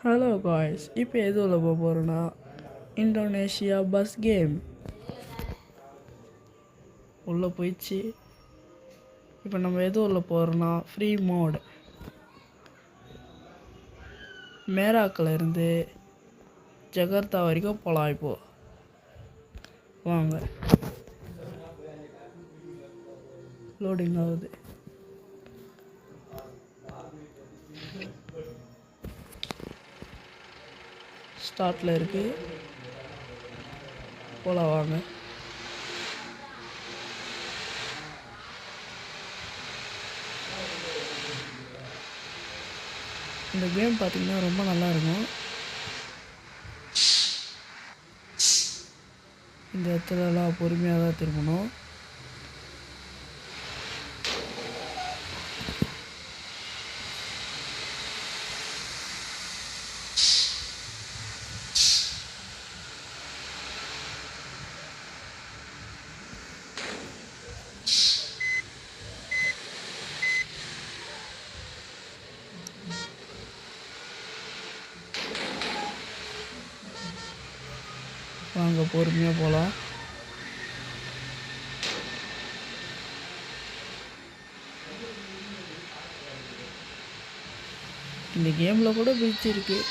Hello guys, இப்போ எதுவும் போக போகிறோன்னா இந்தோனேஷியா பஸ் கேம் உள்ளே போயிடுச்சு. இப்போ நம்ம எதுவும் போகிறோன்னா ஃப்ரீ மோட் மேராக்கில் இருந்து ஜகர்த்தா வரைக்கும் போகலாம். இப்போது வாங்க, லோடிங் ஆகுது. ஸ்டார்ட்டில் இருக்குது, போகலாம் வாங்க. இந்த கேம் பார்த்திங்கன்னா ரொம்ப நல்லாயிருக்கும். இந்த இடத்துலலாம் பொறுமையாக தான் திரும்பணும். வாங்க பொறுமையாக போகலாம். இந்த கேமில் கூட பிரிட்ஜ் இருக்குது.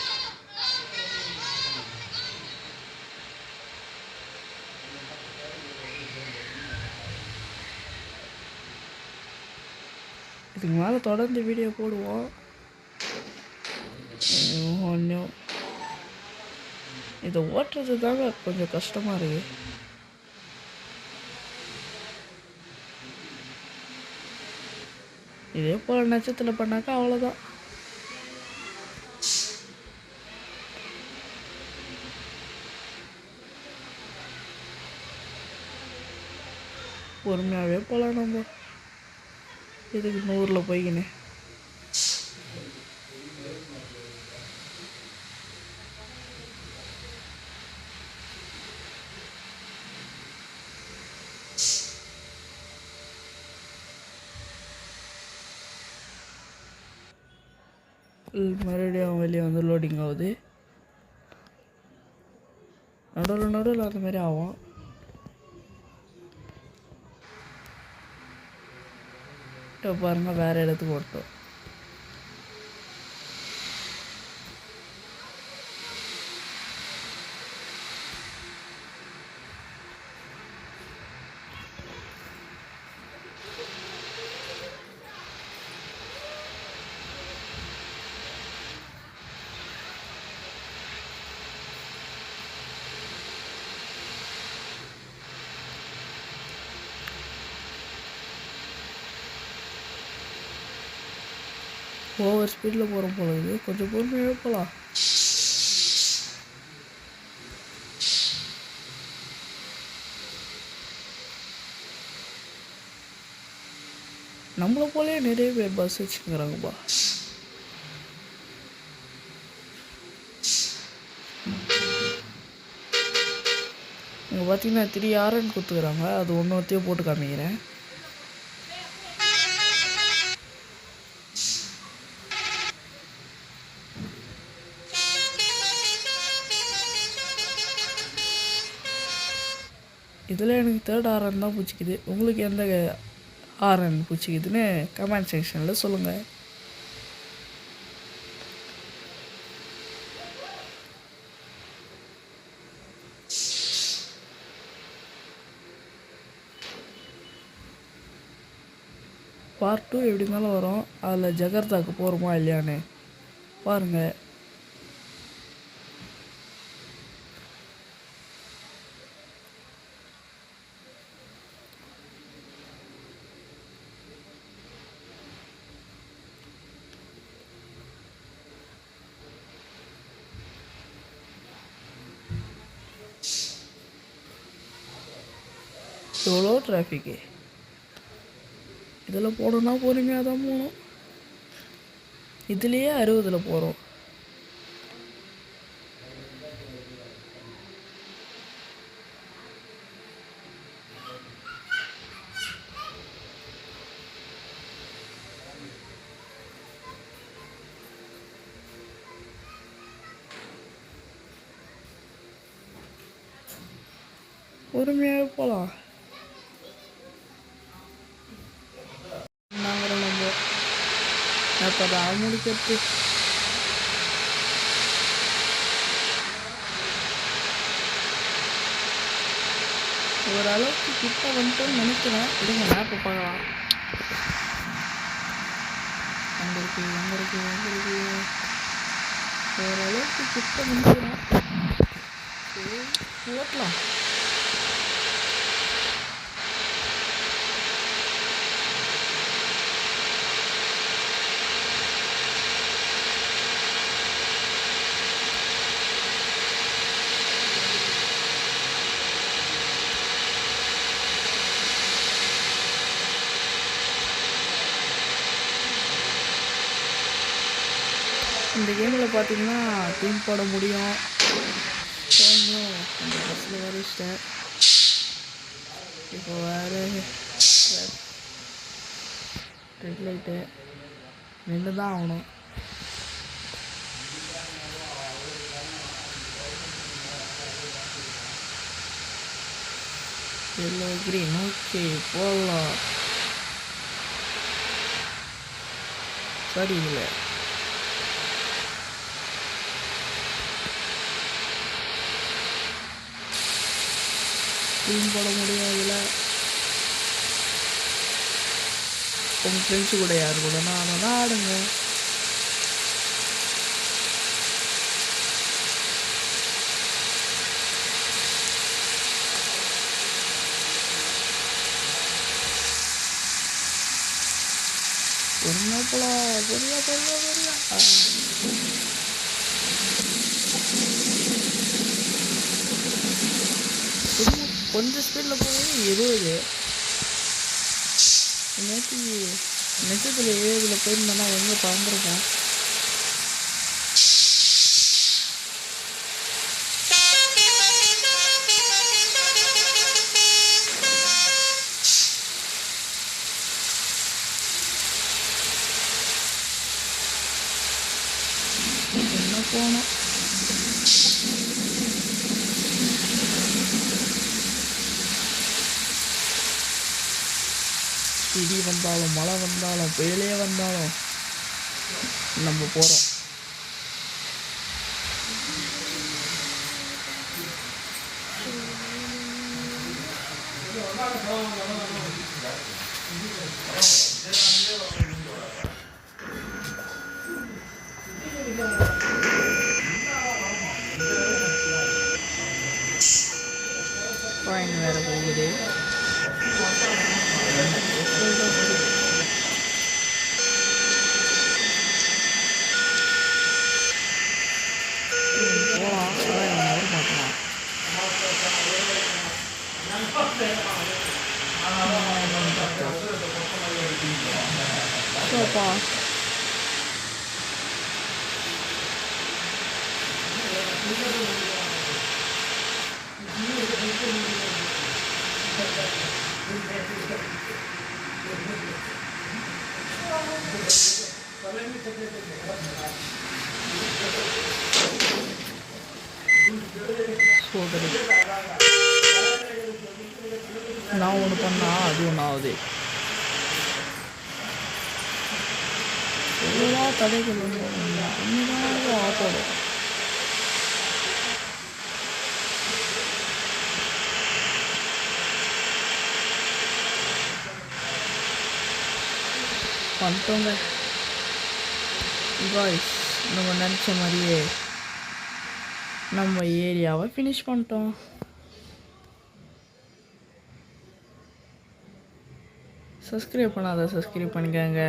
இதுக்கு மேலே தொடர்ந்து வீடியோ போடுவோம். ஒன்றும் இதை ஓட்டுறது தாங்க கொஞ்சம் கஷ்டமாக இருக்குது. இதே போல் நட்சத்திரம் பண்ணாக்கா அவ்வளோதான். பொறுமையாகவே போகலாம். நம்ம இதுக்கு 100ல் போய்க்கினேன். மறுபடியும் வெளியே வந்து லோடிங் ஆகுது. நடுவில் அந்த மாதிரி ஆகும். இப்போ பாருங்கள், வேறு இடத்துக்கு ஓட்டோம். ஓவர் ஸ்பீடில் போகிற போல இது, கொஞ்சம் பொறுமையாக போகலாம். நம்மளை போலே நிறைய பேர் பஸ் வச்சுக்கிறாங்கப்பா. இங்கே பார்த்தீங்கன்னா 3 கொடுத்துக்கிறாங்க. அது ஒன்றுத்தையும் போட்டு காமிக்கிறேன். இதில் எனக்கு 3rd ஆரன் தான் பிடிச்சிக்குது. உங்களுக்கு எந்த ஆரன் பிடிச்சிக்குதுன்னு கமெண்ட் செக்ஷனில் சொல்லுங்கள். பார்ட் 2 எப்படி இருந்தாலும் வரும். அதில் ஜகர்த்தாக்கு போகிறோமா இல்லையான்னு பாருங்கள். எவ்வளோ டிராஃபிக்கு. இதில் போகணுன்னா பொறுமையாக தான் போகணும். இதுலேயே 60ல் போகிறோம். பொறுமையாகவே போகலாம். நாங்கள் நம்ம எப்போ தான் முடிக்கிறது? ஓரளவுக்கு கிட்ட வந்துட்டோன்னு நினைக்கிறேன். இருங்க மேப்பை பார்க்கலாம். எங்கே இருக்கு? ஓரளவுக்கு கிட்ட வந்துக்கிறேன். சரி ஓட்டலாம். இந்த கேமில் பார்த்தீங்கன்னா டீம் போட முடியும். இந்த பஸ்ஸில் வரைச்சிட்டேன். இப்போ வேறு ரெட் லைட்டு நின்று தான் ஆகணும். எல்லோ கிரீன் ஓகே போகலாம். சரி இல்லை டீம் போட முடியாதுல. உங்கள் ஃப்ரெண்ட்ஸு கூட யார் கூடனா அதை ஆடுங்க. பொறுமையாக போகலாம். பொறுமையாக கொஞ்சம் ஸ்பீடில் போகிறது 20. நேற்று நெஜத்தில் 7 போயிருந்தேன்னா எங்கே பறந்துருக்கேன். என்ன போனோம். இடி வந்தாலும் மழை வந்தாலும் புயலே வந்தாலும் நம்ம போகிறோம். காயின் வேறு போகுது. போப்பா சோதனை நான் ஒன்று பண்ணா அது ஒன்று ஆகுது. எல்லா தடைகள் வந்து ஆப்போடும். வந்துட்டோங்க காய்ஸ். நம்ம நினச்ச மாதிரியே நம்ம ஏரியாவை ஃபினிஷ் பண்ணிட்டோம். சப்ஸ்கிரைப் பண்ணாத சப்ஸ்கிரைப் பண்ணிக்கோங்க.